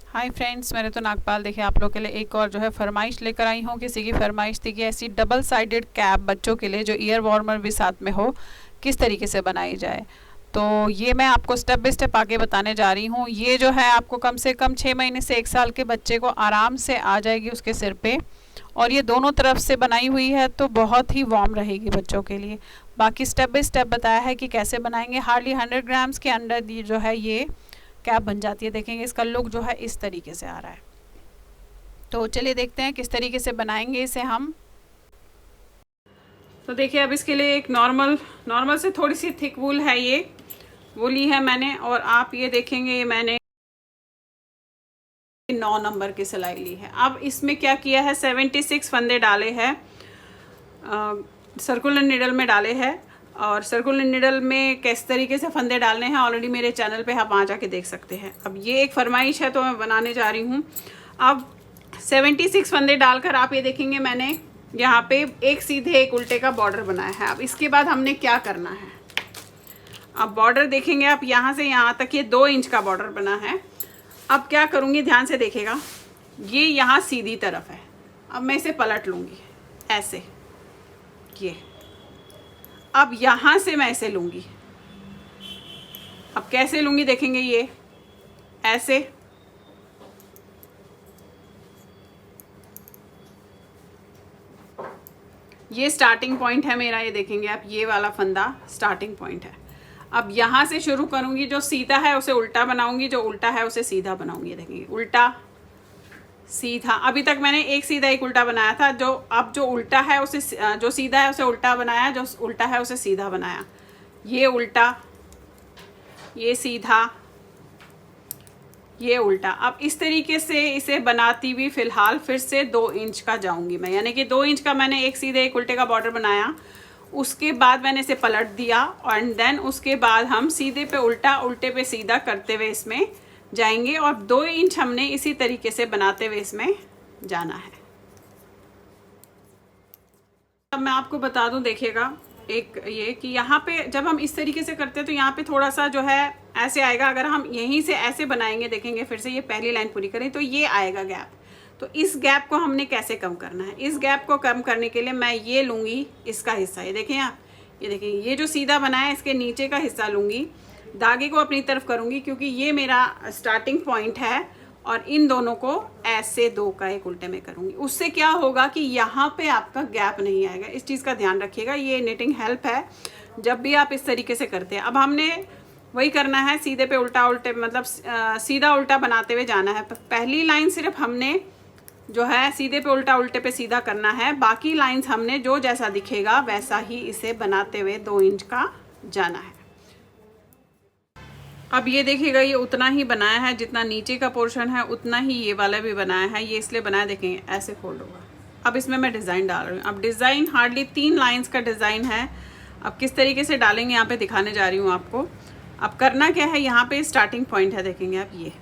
Hi friends, मैंने तो नागपाल देखिए आप लोग के लिए एक और जो है फरमाइश लेकर आई हूँ। किसी की फरमाइश थी कि ऐसी डबल साइडेड कैप बच्चों के लिए जो ईयर वार्मर भी साथ में हो, किस तरीके से बनाई जाए। तो ये मैं आपको स्टेप बाय स्टेप आगे बताने जा रही हूँ। ये जो है आपको कम से कम 6 महीने से 1 साल के बच्चे को आराम से आ जाएगी उसके सिर पे। और ये दोनों तरफ से बनाई हुई है तो बहुत ही वार्म रहेगी बच्चों के लिए। बाकी स्टेप बाय स्टेप बताया है कि कैसे बनाएंगे। हार्डली 100 ग्राम्स के अंडर ये जो है ये कैप बन जाती है। देखेंगे इसका लुक जो है इस तरीके से आ रहा है। तो चलिए देखते हैं किस तरीके से बनाएंगे इसे हम। तो देखिए अब इसके लिए एक नॉर्मल से थोड़ी सी थिक वूल है, ये वो ली है मैंने। और आप ये देखेंगे मैंने 9 नंबर की सिलाई ली है। अब इसमें क्या किया है, 76 फंदे डाले हैं, सर्कुलर निडल में डाले हैं। और सर्कुलर निडल में किस तरीके से फंदे डालने हैं ऑलरेडी मेरे चैनल पे आप वहाँ जाके देख सकते हैं। अब ये एक फरमाइश है तो मैं बनाने जा रही हूँ। अब 76 फंदे डालकर आप ये देखेंगे मैंने यहाँ पे एक सीधे एक उल्टे का बॉर्डर बनाया है। अब इसके बाद हमने क्या करना है, अब बॉर्डर देखेंगे आप यहाँ से यहाँ तक ये 2 इंच का बॉर्डर बना है। अब क्या करूँगी, ध्यान से देखिएगा, ये यहाँ सीधी तरफ है। अब मैं इसे पलट लूँगी ऐसे, ये अब यहाँ से मैं ऐसे लूँगी। अब कैसे लूँगी देखेंगे, ये ऐसे, ये स्टार्टिंग पॉइंट है मेरा, ये देखेंगे आप, ये वाला फंदा स्टार्टिंग पॉइंट है। अब यहाँ से शुरू करूँगी, जो सीधा है उसे उल्टा बनाऊँगी, जो उल्टा है उसे सीधा बनाऊँगी। देखेंगे उल्टा सीधा, अभी तक मैंने एक सीधा एक उल्टा बनाया था। जो अब जो उल्टा है उसे, जो सीधा है उसे उल्टा बनाया, जो उल्टा है उसे सीधा बनाया। ये उल्टा, ये सीधा, ये उल्टा। अब इस तरीके से इसे बनाती हुई फिलहाल फिर से 2 इंच का जाऊंगी मैं, यानी कि 2 इंच का मैंने एक सीधे एक उल्टे का बॉर्डर बनाया। उसके बाद मैंने इसे पलट दिया एंड देन उसके बाद हम सीधे पे उल्टा, उल्टे पे सीधा करते हुए इसमें जाएंगे। और 2 इंच हमने इसी तरीके से बनाते हुए इसमें जाना है। अब मैं आपको बता दूं, देखिएगा एक ये कि यहाँ पे जब हम इस तरीके से करते हैं तो यहाँ पे थोड़ा सा जो है ऐसे आएगा। अगर हम यहीं से ऐसे बनाएंगे, देखेंगे फिर से ये पहली लाइन पूरी करें तो ये आएगा गैप। तो इस गैप को हमने कैसे कम करना है, इस गैप को कम करने के लिए मैं ये लूँगी इसका हिस्सा, ये देखें आप, ये देखें, ये जो सीधा बनाया है इसके नीचे का हिस्सा लूँगी, धागे को अपनी तरफ करूँगी क्योंकि ये मेरा स्टार्टिंग पॉइंट है। और इन दोनों को ऐसे 2 का एक उल्टे में करूँगी। उससे क्या होगा कि यहाँ पे आपका गैप नहीं आएगा। इस चीज़ का ध्यान रखिएगा, ये निटिंग हेल्प है जब भी आप इस तरीके से करते हैं। अब हमने वही करना है, सीधे पे उल्टा, उल्टे मतलब सीधा उल्टा बनाते हुए जाना है। पहली लाइन सिर्फ हमने जो है सीधे पे उल्टा, उल्टे पे सीधा करना है। बाकी लाइंस हमने जो जैसा दिखेगा वैसा ही इसे बनाते हुए 2 इंच का जाना है। अब ये देखिएगा, ये उतना ही बनाया है जितना नीचे का पोर्शन है, उतना ही ये वाला भी बनाया है। ये इसलिए बनाया, देखेंगे ऐसे फोल्ड होगा। अब इसमें मैं डिज़ाइन डाल रही हूँ। अब डिज़ाइन हार्डली 3 लाइंस का डिज़ाइन है। अब किस तरीके से डालेंगे यहाँ पे दिखाने जा रही हूँ आपको। अब करना क्या है, यहाँ पे स्टार्टिंग पॉइंट है, देखेंगे आप, ये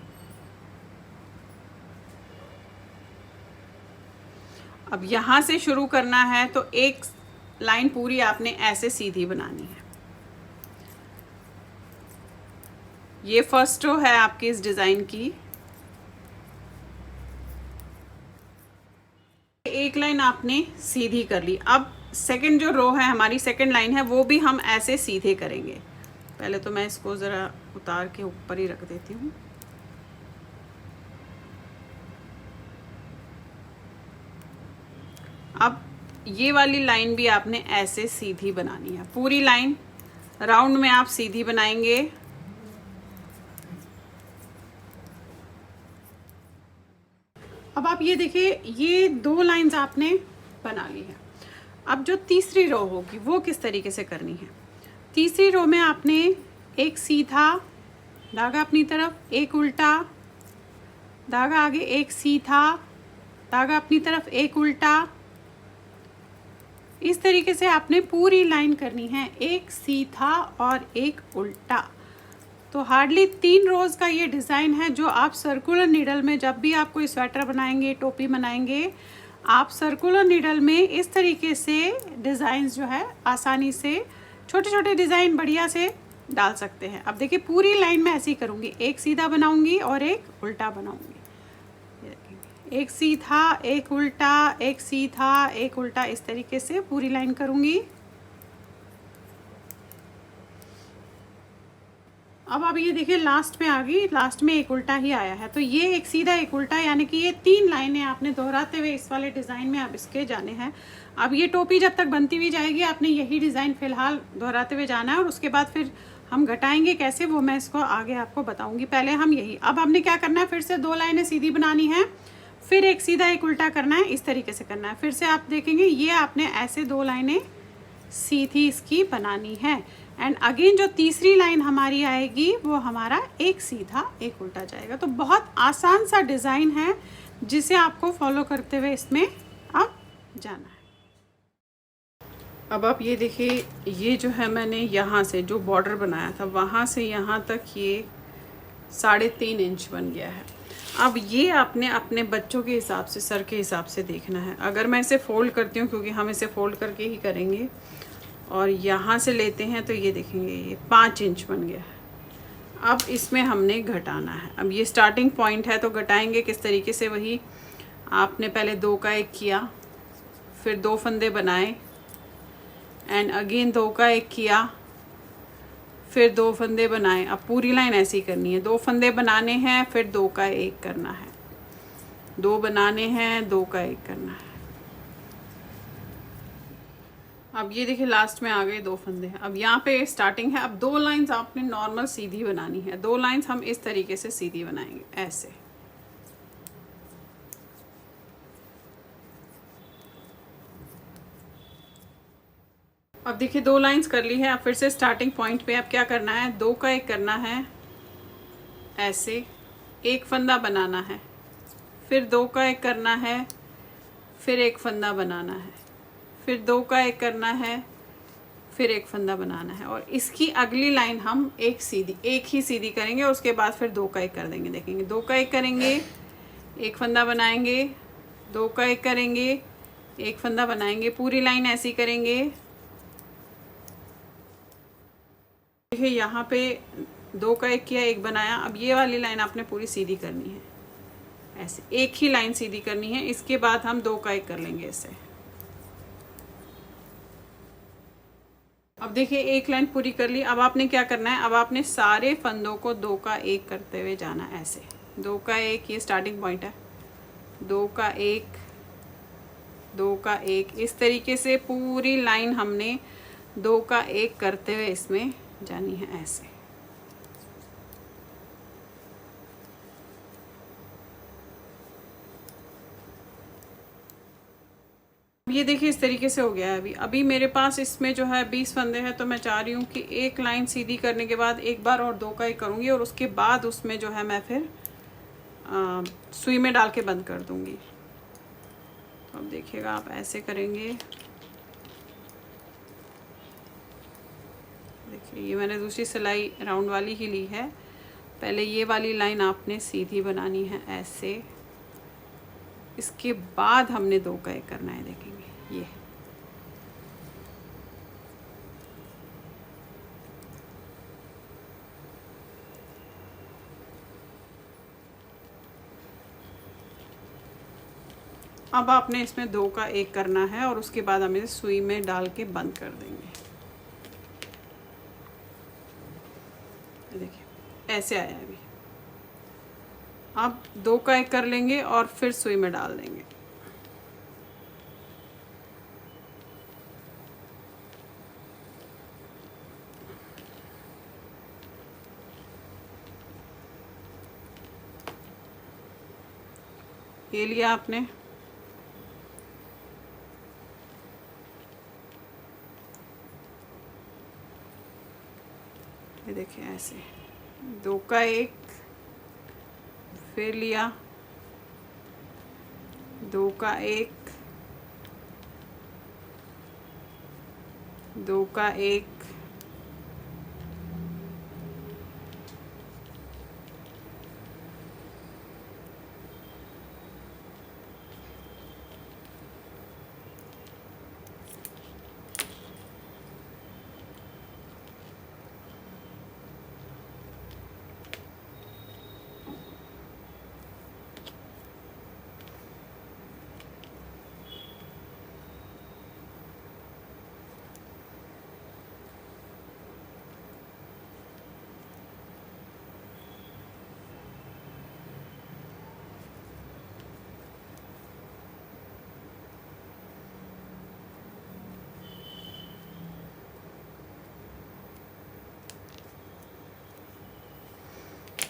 अब यहाँ से शुरू करना है तो एक लाइन पूरी आपने ऐसे सीधी बनानी है। ये फर्स्ट रो है आपकी इस डिज़ाइन की। एक लाइन आपने सीधी कर ली। अब सेकंड जो रो है हमारी, सेकंड लाइन है, वो भी हम ऐसे सीधे करेंगे। पहले तो मैं इसको ज़रा उतार के ऊपर ही रख देती हूँ। अब ये वाली लाइन भी आपने ऐसे सीधी बनानी है। पूरी लाइन राउंड में आप सीधी बनाएंगे। अब आप ये देखिए, ये 2 लाइंस आपने बना ली है। अब जो तीसरी रो होगी वो किस तरीके से करनी है। तीसरी रो में आपने एक सीधा धागा अपनी तरफ, एक उल्टा धागा आगे, एक सीधा धागा अपनी तरफ, एक उल्टा, इस तरीके से आपने पूरी लाइन करनी है, एक सीधा और एक उल्टा। तो हार्डली 3 रोज़ का ये डिज़ाइन है जो आप सर्कुलर नीडल में जब भी आप कोई स्वेटर बनाएंगे, टोपी बनाएंगे, आप सर्कुलर नीडल में इस तरीके से डिज़ाइंस जो है आसानी से छोटे छोटे डिज़ाइन बढ़िया से डाल सकते हैं। अब देखिए पूरी लाइन में ऐसे ही करूँगी, एक सीधा बनाऊँगी और एक उल्टा बनाऊँगी। ये देखेंगे, एक सीधा एक उल्टा, एक सीधा एक उल्टा, इस तरीके से पूरी लाइन करूँगी। अब आप ये देखिए लास्ट में आ गई, लास्ट में एक उल्टा ही आया है, तो ये एक सीधा एक उल्टा, यानी कि ये 3 लाइनें आपने दोहराते हुए इस वाले डिज़ाइन में अब इसके जाने हैं। अब ये टोपी जब तक बनती हुई जाएगी आपने यही डिज़ाइन फ़िलहाल दोहराते हुए जाना है, और उसके बाद फिर हम घटाएंगे कैसे वो मैं इसको आगे आपको बताऊँगी। पहले हम यही, अब हमने क्या करना है, फिर से 2 लाइनें सीधी बनानी है, फिर एक सीधा एक उल्टा करना है, इस तरीके से करना है। फिर से आप देखेंगे ये आपने ऐसे 2 लाइनें सीधी इसकी बनानी है। एंड अगेन जो तीसरी लाइन हमारी आएगी वो हमारा एक सीधा एक उल्टा जाएगा। तो बहुत आसान सा डिज़ाइन है जिसे आपको फॉलो करते हुए इसमें अब जाना है। अब आप ये देखिए, ये जो है मैंने यहाँ से जो बॉर्डर बनाया था वहाँ से यहाँ तक ये 3.5 इंच बन गया है। अब ये आपने अपने बच्चों के हिसाब से, सर के हिसाब से देखना है। अगर मैं इसे फोल्ड करती हूँ, क्योंकि हम इसे फोल्ड करके ही करेंगे, और यहाँ से लेते हैं तो ये देखेंगे ये 5 इंच बन गया है। अब इसमें हमने घटाना है। अब ये स्टार्टिंग पॉइंट है तो घटाएंगे किस तरीके से, वही आपने पहले 2 का 1 किया, फिर 2 फंदे बनाए, एंड अगेन 2 का 1 किया, फिर 2 फंदे बनाए। अब पूरी लाइन ऐसी करनी है, 2 फंदे बनाने हैं, फिर 2 का 1 करना है, 2 बनाने हैं, 2 का 1 करना है। अब ये देखिए लास्ट में आ गए 2 फंदे। अब यहाँ पे स्टार्टिंग है। अब 2 लाइंस आपने नॉर्मल सीधी बनानी है। 2 लाइंस हम इस तरीके से सीधी बनाएंगे, ऐसे। अब देखिए 2 लाइंस कर ली है। अब फिर से स्टार्टिंग पॉइंट पे अब क्या करना है, 2 का 1 करना है, ऐसे 1 फंदा बनाना है, फिर 2 का 1 करना है, फिर 1 फंदा बनाना है, फिर 2 का 1 करना है, फिर 1 फंदा बनाना है, और इसकी अगली लाइन हम एक ही सीधी करेंगे। उसके बाद फिर 2 का 1 कर देंगे। देखेंगे 2 का 1 करेंगे, 1 फंदा बनाएंगे, 2 का 1 करेंगे, 1 फंदा बनाएंगे, पूरी लाइन ऐसी करेंगे। देखिए यहाँ पे 2 का 1 किया, 1 बनाया। अब ये वाली लाइन आपने पूरी सीधी करनी है, ऐसे एक ही लाइन सीधी करनी है। इसके बाद हम 2 का 1 कर लेंगे ऐसे। अब देखिए 1 लाइन पूरी कर ली। अब आपने क्या करना है, अब आपने सारे फंदों को 2 का 1 करते हुए जाना है, ऐसे 2 का 1, ये स्टार्टिंग पॉइंट है, 2 का 1, 2 का 1, इस तरीके से पूरी लाइन हमने 2 का 1 करते हुए इसमें जानी है, ऐसे। ये देखिए इस तरीके से हो गया है। अभी मेरे पास इसमें जो है 20 फंदे हैं, तो मैं चाह रही हूँ कि 1 लाइन सीधी करने के बाद एक बार और 2 का 1 करूँगी, और उसके बाद उसमें जो है मैं फिर सुई में डाल के बंद कर दूँगी। तो अब देखिएगा आप ऐसे करेंगे। देखिए ये मैंने दूसरी सिलाई राउंड वाली ही ली है। पहले ये वाली लाइन आपने सीधी बनानी है, ऐसे। इसके बाद हमने 2 का 1 करना है, देखेंगे ये। अब आपने इसमें 2 का 1 करना है, और उसके बाद हम इसे सुई में डाल के बंद कर देंगे। देखिए ऐसे आया अभी। अब 2 का 1 कर लेंगे और फिर सुई में डाल देंगे। ये लिया आपने। ये देखिए ऐसे 2 का 1, फिर लिया 2 का 1, 2 का 1,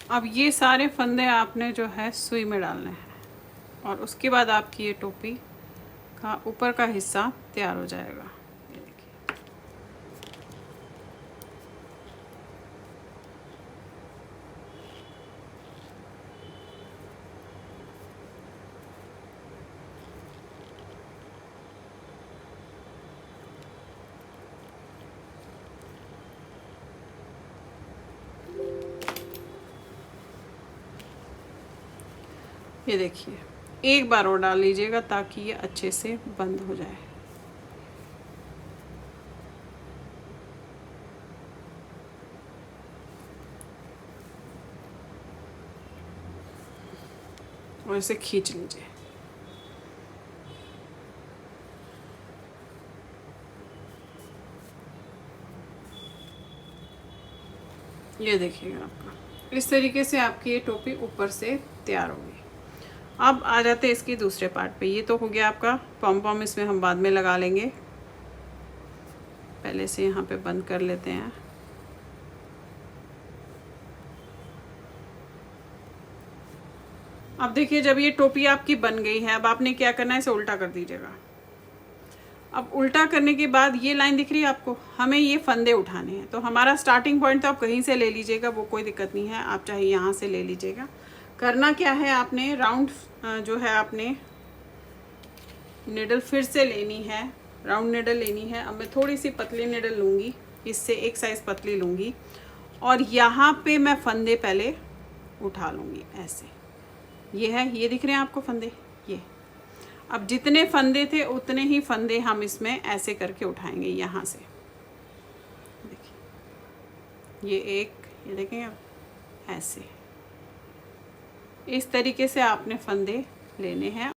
अब ये सारे फंदे आपने जो है सुई में डालने हैं और उसके बाद आपकी ये टोपी का ऊपर का हिस्सा तैयार हो जाएगा। ये देखिए, ये देखिए, एक बार और डाल लीजिएगा ताकि ये अच्छे से बंद हो जाए। और इसे खींच लीजिए। ये देखिएगा, आपका इस तरीके से आपकी ये टोपी ऊपर से तैयार होगी। अब आ जाते हैं इसकी दूसरे पार्ट पे। ये तो हो गया आपका पॉम पॉम, इसमें हम बाद में लगा लेंगे। पहले से यहाँ पे बंद कर लेते हैं। अब देखिए, जब ये टोपी आपकी बन गई है, अब आपने क्या करना है, इसे उल्टा कर दीजिएगा। अब उल्टा करने के बाद ये लाइन दिख रही है आपको, हमें ये फंदे उठाने हैं। तो हमारा स्टार्टिंग पॉइंट तो आप कहीं से ले लीजिएगा, वो कोई दिक्कत नहीं है, आप चाहे यहाँ से ले लीजिएगा। करना क्या है, आपने राउंड जो है आपने निडल फिर से लेनी है, राउंड निडल लेनी है। अब मैं थोड़ी सी पतली निडल लूँगी, इससे एक साइज़ पतली लूँगी और यहाँ पे मैं फंदे पहले उठा लूँगी ऐसे। ये है, ये दिख रहे हैं आपको फंदे, ये। अब जितने फंदे थे उतने ही फंदे हम इसमें ऐसे करके उठाएंगे यहाँ से। देखिए, ये एक, ये देखेंगे आप, ऐसे इस तरीके से आपने फंदे लेने हैं।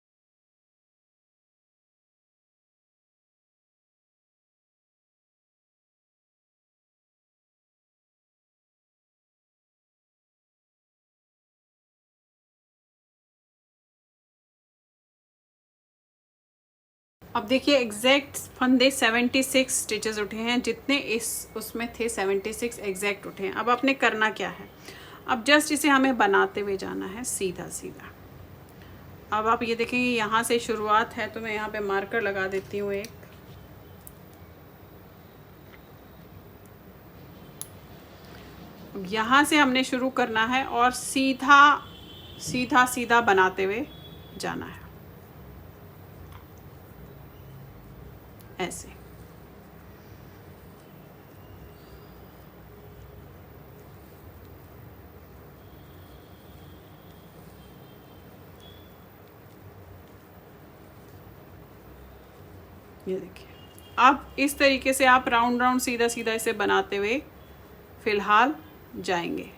अब देखिए, एग्जैक्ट फंदे 76 स्टिचेस उठे हैं, जितने इस उसमें थे 76 एग्जैक्ट उठे हैं। अब आपने करना क्या है, अब जस्ट इसे हमें बनाते हुए जाना है सीधा सीधा। अब आप ये देखेंगे, यहाँ से शुरुआत है, तो मैं यहाँ पे मार्कर लगा देती हूँ एक। अब यहाँ से हमने शुरू करना है और सीधा सीधा सीधा बनाते हुए जाना है ऐसे। ये देखिए, अब इस तरीके से आप राउंड राउंड सीधा सीधा इसे बनाते हुए फिलहाल जाएंगे।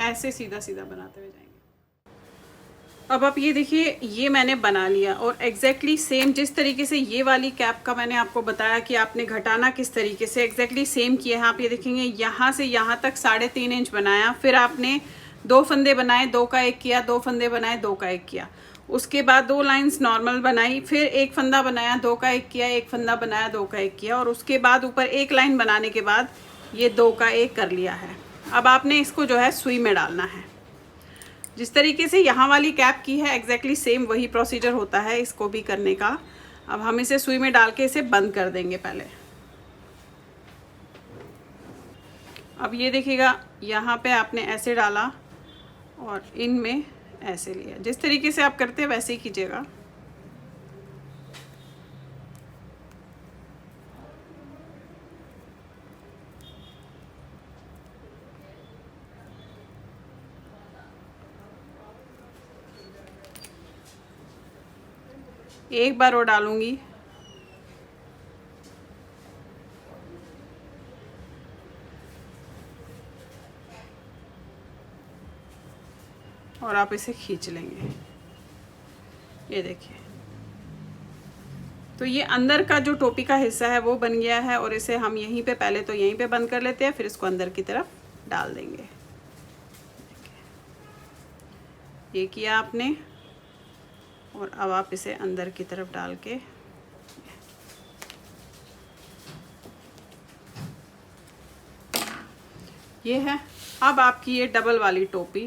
ऐसे सीधा सीधा बनाते हुए जाएंगे। अब आप ये देखिए, ये मैंने बना लिया और एग्जैक्टली सेम जिस तरीके से ये वाली कैप का मैंने आपको बताया कि आपने घटाना किस तरीके से, एग्जैक्टली सेम किया है। आप ये देखेंगे, यहाँ से यहाँ तक 3.5 इंच बनाया, फिर आपने 2 फंदे बनाए, 2 का 1 किया, 2 फंदे बनाए, 2 का 1 किया, उसके बाद 2 लाइंस नॉर्मल बनाई, फिर 1 फंदा बनाया, 2 का 1 किया, 1 फंदा बनाया, 2 का 1 किया, और उसके बाद ऊपर 1 लाइन बनाने के बाद ये 2 का 1 कर लिया है। अब आपने इसको जो है सुई में डालना है। जिस तरीके से यहाँ वाली कैप की है, एग्जैक्टली सेम वही प्रोसीजर होता है इसको भी करने का। अब हम इसे सुई में डाल के इसे बंद कर देंगे पहले। अब ये देखिएगा, यहाँ पे आपने ऐसे डाला और इनमें ऐसे लिया। जिस तरीके से आप करते हैं वैसे ही कीजिएगा। एक बार और डालूंगी, और आप इसे खींच लेंगे। ये देखिए, तो ये अंदर का जो टोपी का हिस्सा है वो बन गया है, और इसे हम यहीं पे पहले तो यहीं पे बंद कर लेते हैं, फिर इसको अंदर की तरफ डाल देंगे। ये किया आपने, और अब आप इसे अंदर की तरफ डाल के ये है। अब आपकी ये डबल वाली टोपी,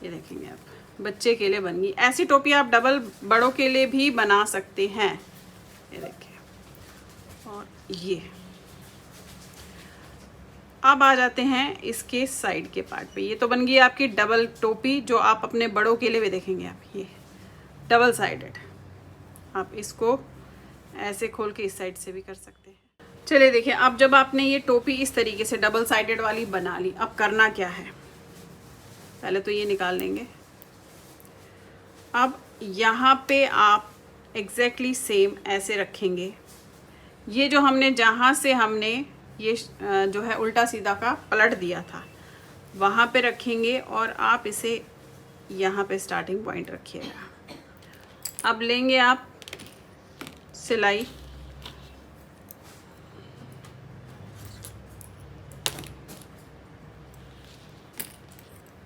ये देखेंगे आप, बच्चे के लिए बन गई। ऐसी टोपी आप डबल बड़ों के लिए भी बना सकते हैं, ये देखिए। और ये अब आ जाते हैं इसके साइड के पार्ट पे। ये तो बन गई आपकी डबल टोपी जो आप अपने बड़ों के लिए भी देखेंगे आप, ये डबल साइडेड। आप इसको ऐसे खोल के इस साइड से भी कर सकते हैं। चलिए देखिए, अब जब आपने ये टोपी इस तरीके से डबल साइडेड वाली बना ली, अब करना क्या है, पहले तो ये निकाल लेंगे। अब यहाँ पे आप एग्जैक्टली सेम ऐसे रखेंगे। ये जो हमने जहाँ से हमने ये जो है उल्टा सीधा का पलट दिया था वहाँ पे रखेंगे और आप इसे यहाँ पे स्टार्टिंग पॉइंट रखिएगा। अब लेंगे आप सिलाई,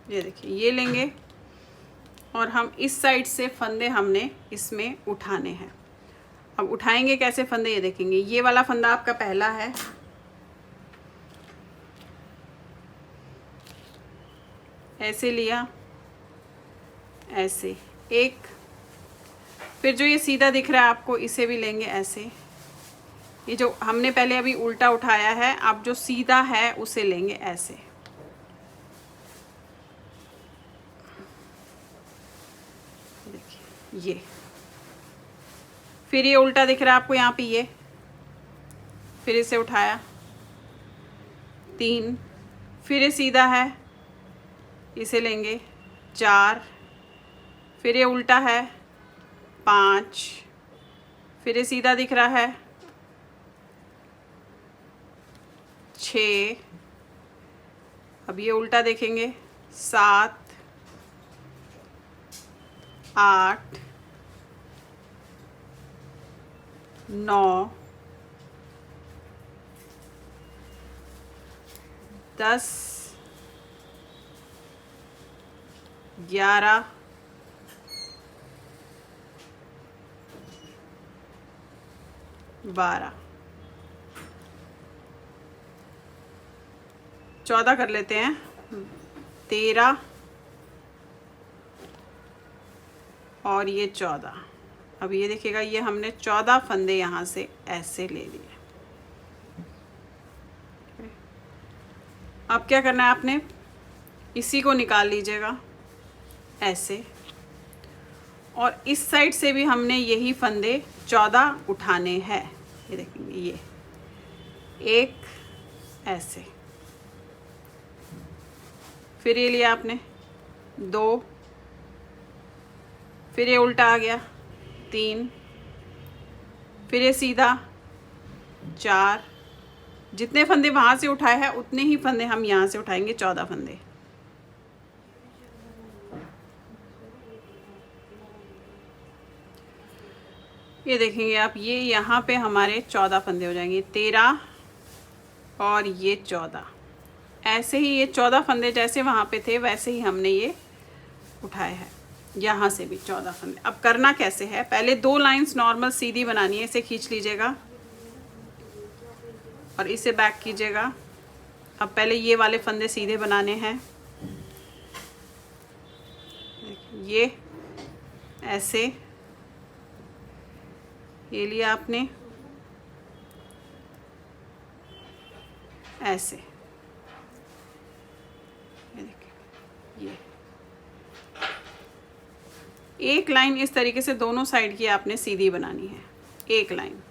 ये देखिए, ये लेंगे और हम इस साइड से फंदे हमने इसमें उठाने हैं। अब उठाएंगे कैसे फंदे, ये देखेंगे। ये वाला फंदा आपका पहला है, ऐसे लिया, ऐसे एक, फिर जो ये सीधा दिख रहा है आपको इसे भी लेंगे ऐसे। ये जो हमने पहले अभी उल्टा उठाया है, अब जो सीधा है उसे लेंगे ऐसे। देखिए ये, फिर ये उल्टा दिख रहा है आपको यहाँ पे, ये फिर इसे उठाया, 3, फिर ये सीधा है, इसे लेंगे 4, फिर ये उल्टा है 5, फिर ये सीधा दिख रहा है 6, अब ये उल्टा देखेंगे 7, 8, 9, 10, 11, 12, 14 कर लेते हैं, 13 और ये 14। अब ये देखिएगा, ये हमने 14 फंदे यहाँ से ऐसे ले लिए। अब क्या करना है आपने, इसी को निकाल लीजिएगा ऐसे, और इस साइड से भी हमने यही फंदे 14 उठाने हैं। ये देखेंगे, ये एक ऐसे, फिर ये लिया आपने 2, फिर ये उल्टा आ गया 3, फिर ये सीधा 4, जितने फंदे वहाँ से उठाए हैं उतने ही फंदे हम यहाँ से उठाएंगे, 14 फंदे। ये देखेंगे आप, ये यहाँ पे हमारे 14 फंदे हो जाएंगे, 13 और ये 14। ऐसे ही ये 14 फंदे जैसे वहाँ पे थे वैसे ही हमने ये उठाए हैं, यहाँ से भी 14 फंदे। अब करना कैसे है, पहले 2 लाइंस नॉर्मल सीधी बनानी है, इसे खींच लीजिएगा और इसे बैक कीजिएगा। अब पहले ये वाले फंदे सीधे बनाने हैं, ये ऐसे, ये लिया आपने ऐसे, ये देखिए, ये एक लाइन इस तरीके से दोनों साइड की आपने सीधी बनानी है, एक लाइन।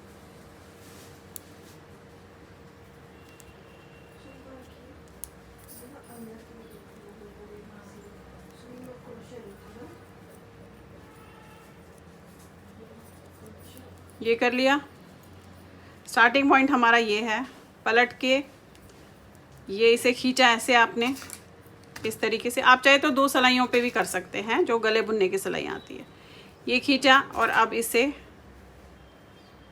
ये कर लिया, स्टार्टिंग पॉइंट हमारा ये है, पलट के ये इसे खींचा ऐसे आपने इस तरीके से। आप चाहे तो 2 सिलाइयों पे भी कर सकते हैं, जो गले बुनने की सिलाई आती है। ये खींचा और अब इसे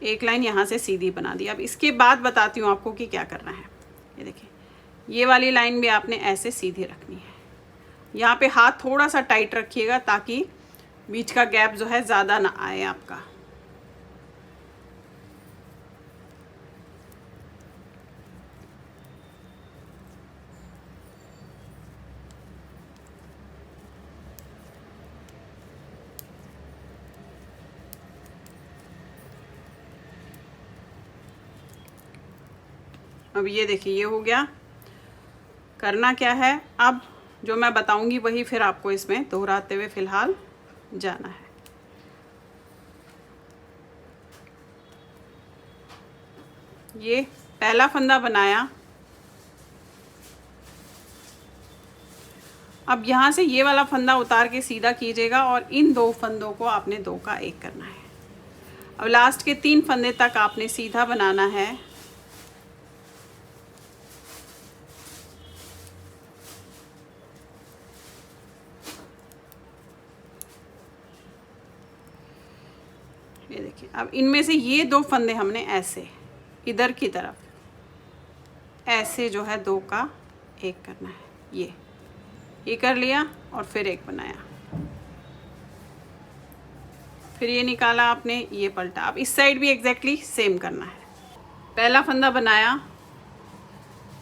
एक लाइन यहाँ से सीधी बना दी। अब इसके बाद बताती हूँ आपको कि क्या करना है। ये देखिए, ये वाली लाइन भी आपने ऐसे सीधी रखनी है। यहाँ पे हाथ थोड़ा सा टाइट रखिएगा ताकि बीच का गैप जो है ज़्यादा ना आए आपका। अब ये देखिए ये हो गया। करना क्या है, अब जो मैं बताऊंगी वही फिर आपको इसमें दोहराते हुए फिलहाल जाना है। ये पहला फंदा बनाया। अब यहाँ से ये वाला फंदा उतार के सीधा कीजिएगा और इन 2 फंदों को आपने 2 का 1 करना है। अब लास्ट के 3 फंदे तक आपने सीधा बनाना है। ये देखिए, अब इनमें से ये 2 फंदे हमने ऐसे इधर की तरफ ऐसे जो है 2 का 1 करना है। ये कर लिया और फिर 1 बनाया, फिर ये निकाला आपने, ये पलटा। अब इस साइड भी एग्जैक्टली सेम करना है। पहला फंदा बनाया,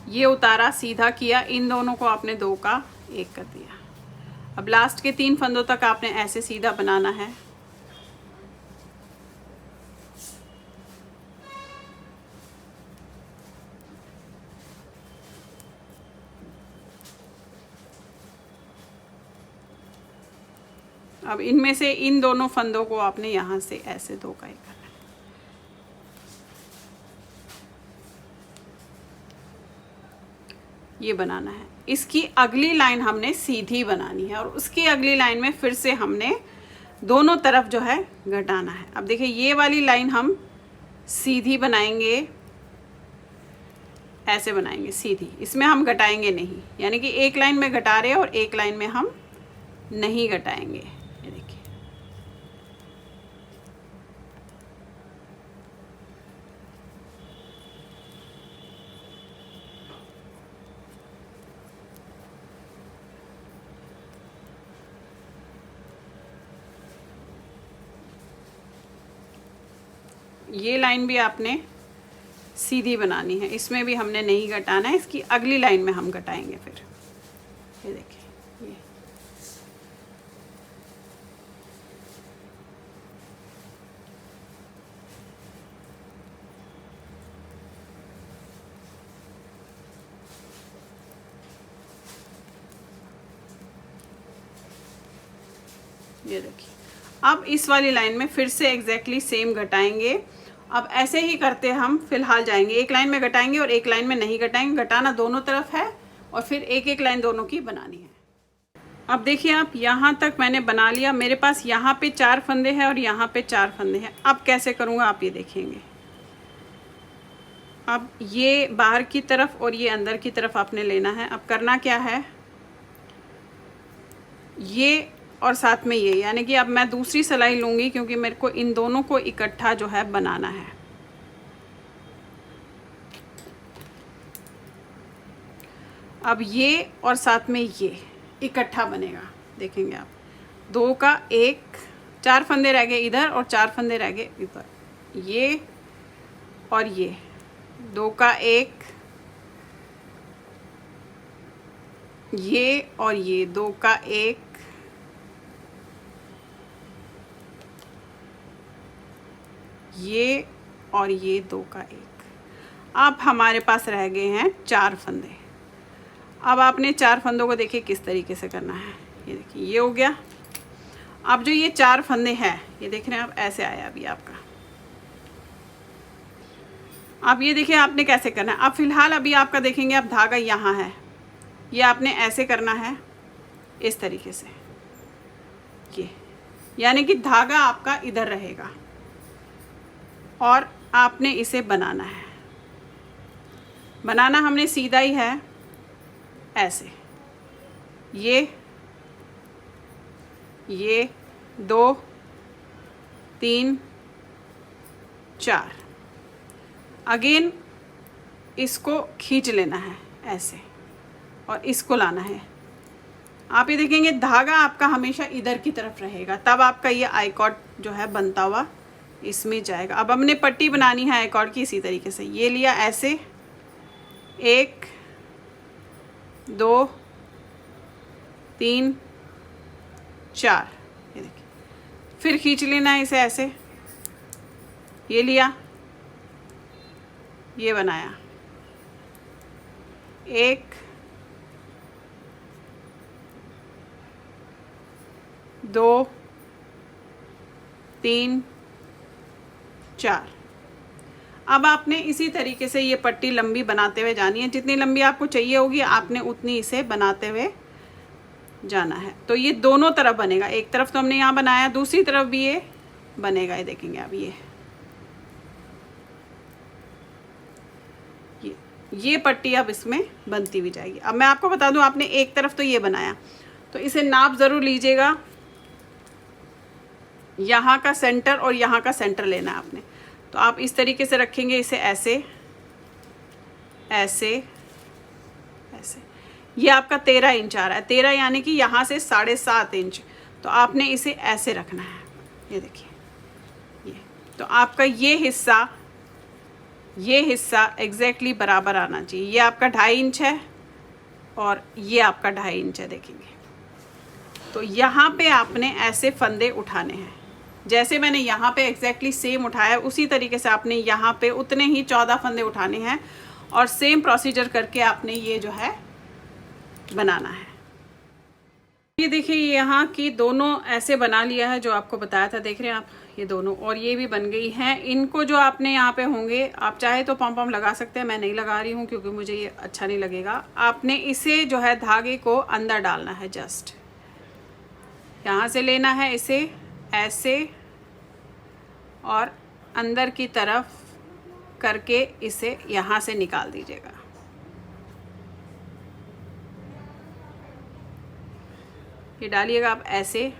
ये उतारा, सीधा किया, इन दोनों को आपने 2 का 1 कर दिया। अब लास्ट के 3 फंदों तक आपने ऐसे सीधा बनाना है। अब इनमें से इन दोनों फंदों को आपने यहाँ से ऐसे 2 का 1 करना है। ये बनाना है। इसकी अगली लाइन हमने सीधी बनानी है और उसकी अगली लाइन में फिर से हमने दोनों तरफ जो है घटाना है। अब देखिए ये वाली लाइन हम सीधी बनाएंगे, ऐसे बनाएंगे सीधी, इसमें हम घटाएंगे नहीं, यानी कि एक लाइन में घटा रहे हैं और एक लाइन में हम नहीं घटाएंगे। ये देखिए, ये लाइन भी आपने सीधी बनानी है, इसमें भी हमने नहीं घटाना है, इसकी अगली लाइन में हम घटाएंगे फिर। ये देखिए, ये देखिए। अब इस वाली लाइन में फिर से एग्जैक्टली सेम घटाएंगे। अब ऐसे ही करते हम फिलहाल जाएंगे, एक लाइन में घटाएंगे और एक लाइन में नहीं घटाएंगे। घटाना दोनों तरफ है और फिर एक एक लाइन दोनों की बनानी है। अब देखिए, आप यहाँ तक मैंने बना लिया। मेरे पास यहाँ पे 4 फंदे हैं और यहाँ पे 4 फंदे हैं। अब कैसे करूँगा आप ये देखेंगे। अब ये बाहर की तरफ और ये अंदर की तरफ आपने लेना है। अब करना क्या है, ये और साथ में ये, यानी कि अब मैं दूसरी सिलाई लूँगी क्योंकि मेरे को इन दोनों को इकट्ठा जो है बनाना है। अब ये और साथ में ये इकट्ठा बनेगा, देखेंगे आप। 2 का 1, 4 फंदे रह गए इधर और 4 फंदे रह गए इधर, ये और ये। 2 का 1, ये और ये, 2 का 1, ये और ये, 2 का 1। अब हमारे पास रह गए हैं 4 फंदे। अब आपने 4 फंदों को देखिए किस तरीके से करना है। ये देखिए, ये हो गया। अब जो ये 4 फंदे हैं, ये देख रहे हैं आप, ऐसे आया अभी आपका। अब ये देखिए आपने कैसे करना है। अब फिलहाल अभी आपका देखेंगे, आप धागा यहाँ है, ये आपने ऐसे करना है इस तरीके से, ये यानी कि धागा आपका इधर रहेगा और आपने इसे बनाना है। बनाना हमने सीधा ही है, ऐसे। ये 2 3 4, अगेन इसको खींच लेना है ऐसे और इसको लाना है। आप ये देखेंगे धागा आपका हमेशा इधर की तरफ रहेगा, तब आपका ये आई कॉर्ड जो है बनता हुआ इसमें जाएगा। अब हमने पट्टी बनानी है आई कॉर्ड की इसी तरीके से। ये लिया ऐसे, 1 2 3 4, ये देखिए। फिर खींच लेना है इसे ऐसे, ये लिया, ये बनाया, 1 2 3 4। अब आपने इसी तरीके से ये पट्टी लंबी बनाते हुए जानी है। जितनी लंबी आपको चाहिए होगी आपने उतनी इसे बनाते हुए जाना है। तो ये दोनों तरफ बनेगा, एक तरफ तो हमने यहाँ बनाया, दूसरी तरफ भी ये बनेगा। ये देखेंगे अब ये पट्टी अब इसमें बनती भी जाएगी। अब मैं आपको बता दूं, आपने एक तरफ तो ये बनाया, तो इसे नाप ज़रूर लीजिएगा। यहाँ का सेंटर और यहाँ का सेंटर लेना है आपने। तो आप इस तरीके से रखेंगे इसे, ऐसे ऐसे ऐसे। ये आपका 13 इंच आ रहा है, 13 यानी कि यहाँ से 7.5 इंच। तो आपने इसे ऐसे रखना है। ये देखिए, ये तो आपका ये हिस्सा एग्जैक्टली बराबर आना चाहिए। ये आपका 2.5 इंच है और ये आपका 2.5 इंच है, देखेंगे। तो यहाँ पे आपने ऐसे फंदे उठाने हैं, जैसे मैंने यहाँ पे एग्जैक्टली सेम उठाया उसी तरीके से आपने यहाँ पे उतने ही 14 फंदे उठाने हैं और सेम प्रोसीजर करके आपने ये जो है बनाना है। ये देखिए, यहाँ की दोनों ऐसे बना लिया है जो आपको बताया था, देख रहे हैं आप, ये दोनों, और ये भी बन गई हैं। इनको जो आपने यहाँ पे होंगे, आप चाहे तो पॉम लगा सकते हैं, मैं नहीं लगा रही हूँ क्योंकि मुझे ये अच्छा नहीं लगेगा। आपने इसे जो है धागे को अंदर डालना है, जस्ट यहाँ से लेना है इसे ऐसे और अंदर की तरफ करके इसे यहाँ से निकाल दीजिएगा। ये डालिएगा आप ऐसे,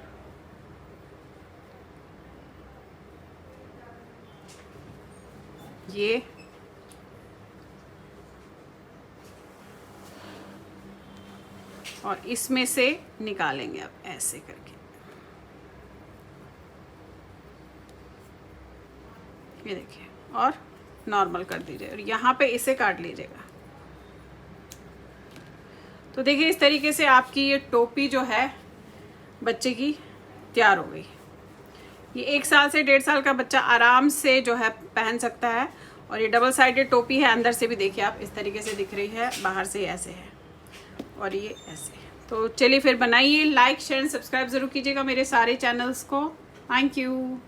ये और इसमें से निकालेंगे आप ऐसे करके। ये देखिए, और नॉर्मल कर दीजिए और यहाँ पे इसे काट लीजिएगा। तो देखिए, इस तरीके से आपकी ये टोपी जो है बच्चे की तैयार हो गई। ये 1 साल से 1.5 साल का बच्चा आराम से जो है पहन सकता है। और ये डबल साइडेड टोपी है, अंदर से भी देखिए आप इस तरीके से दिख रही है, बाहर से ऐसे है और ये ऐसे। तो चलिए फिर बनाइए। लाइक शेयर एंड सब्सक्राइब ज़रूर कीजिएगा मेरे सारे चैनल्स को। Thank you.